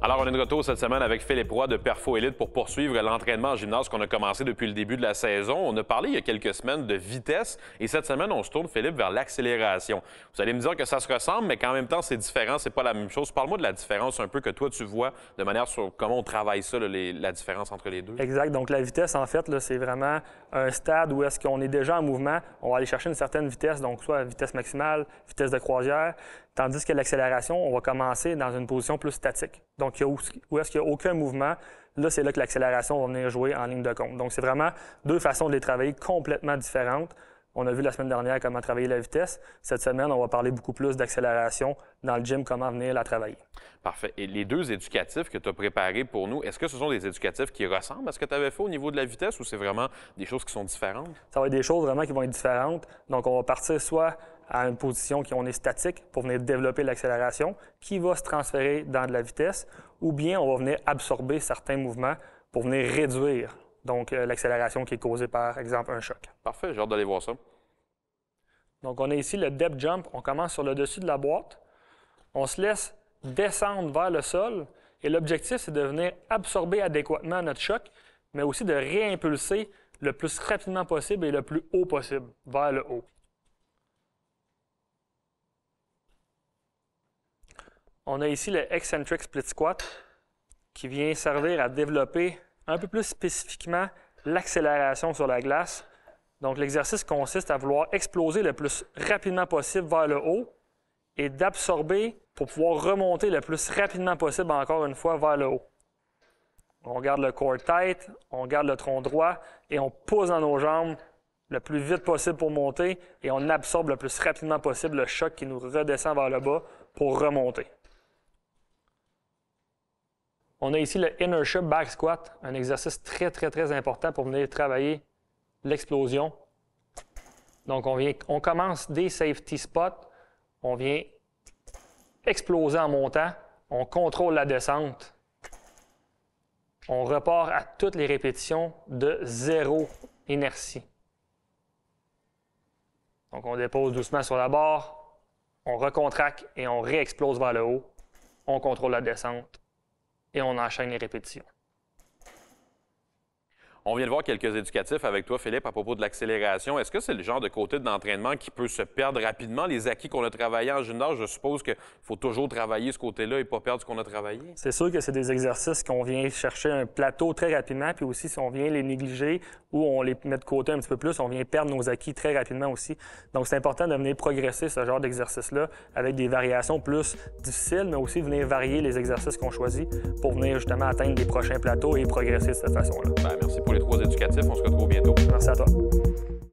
Alors, on est de retour cette semaine avec Philippe Roy de Perfo Elite pour poursuivre l'entraînement en gymnase qu'on a commencé depuis le début de la saison. On a parlé il y a quelques semaines de vitesse et cette semaine, on se tourne, Philippe, vers l'accélération. Vous allez me dire que ça se ressemble, mais qu'en même temps, c'est différent, c'est pas la même chose. Parle-moi de la différence un peu que toi, tu vois de manière sur comment on travaille ça, là, la différence entre les deux. Exact. Donc, la vitesse, en fait, c'est vraiment un stade où est-ce qu'on est déjà en mouvement. On va aller chercher une certaine vitesse, donc soit vitesse maximale, vitesse de croisière, tandis que l'accélération, on va commencer dans une position plus statique. Donc, où est-ce qu'il n'y a aucun mouvement, là, c'est là que l'accélération va venir jouer en ligne de compte. Donc, c'est vraiment deux façons de les travailler complètement différentes. On a vu la semaine dernière comment travailler la vitesse. Cette semaine, on va parler beaucoup plus d'accélération dans le gym, comment venir la travailler. Parfait. Et les deux éducatifs que tu as préparés pour nous, est-ce que ce sont des éducatifs qui ressemblent à ce que tu avais fait au niveau de la vitesse ou c'est vraiment des choses qui sont différentes? Ça va être des choses vraiment qui vont être différentes. Donc, on va partir soit à une position qui on est statique pour venir développer l'accélération, qui va se transférer dans de la vitesse, ou bien on va venir absorber certains mouvements pour venir réduire donc l'accélération qui est causée par exemple un choc. Parfait, j'ai hâte d'aller voir ça. Donc on a ici le depth jump, on commence sur le dessus de la boîte, on se laisse descendre vers le sol et l'objectif c'est de venir absorber adéquatement notre choc, mais aussi de réimpulser le plus rapidement possible et le plus haut possible vers le haut. On a ici le eccentric split squat qui vient servir à développer un peu plus spécifiquement l'accélération sur la glace. Donc, l'exercice consiste à vouloir exploser le plus rapidement possible vers le haut et d'absorber pour pouvoir remonter le plus rapidement possible encore une fois vers le haut. On garde le core tight, on garde le tronc droit et on pousse dans nos jambes le plus vite possible pour monter et on absorbe le plus rapidement possible le choc qui nous redescend vers le bas pour remonter. On a ici le inertia back squat, un exercice très important pour venir travailler l'explosion. Donc, on commence des safety spots, on vient exploser en montant, on contrôle la descente, on repart à toutes les répétitions de zéro inertie. Donc, on dépose doucement sur la barre, on recontracte et on réexplose vers le haut, on contrôle la descente. Et on enchaîne les répétitions. On vient de voir quelques éducatifs avec toi, Philippe, à propos de l'accélération. Est-ce que c'est le genre de côté de l'entraînement qui peut se perdre rapidement? Les acquis qu'on a travaillés en gymnase, je suppose qu'il faut toujours travailler ce côté-là et pas perdre ce qu'on a travaillé? C'est sûr que c'est des exercices qu'on vient chercher un plateau très rapidement, puis aussi si on vient les négliger ou on les met de côté un petit peu plus, on vient perdre nos acquis très rapidement aussi. Donc, c'est important de venir progresser ce genre d'exercice-là avec des variations plus difficiles, mais aussi venir varier les exercices qu'on choisit pour venir justement atteindre des prochains plateaux et progresser de cette façon-là. Merci pour les trois éducatifs. On se retrouve bientôt. Merci à toi.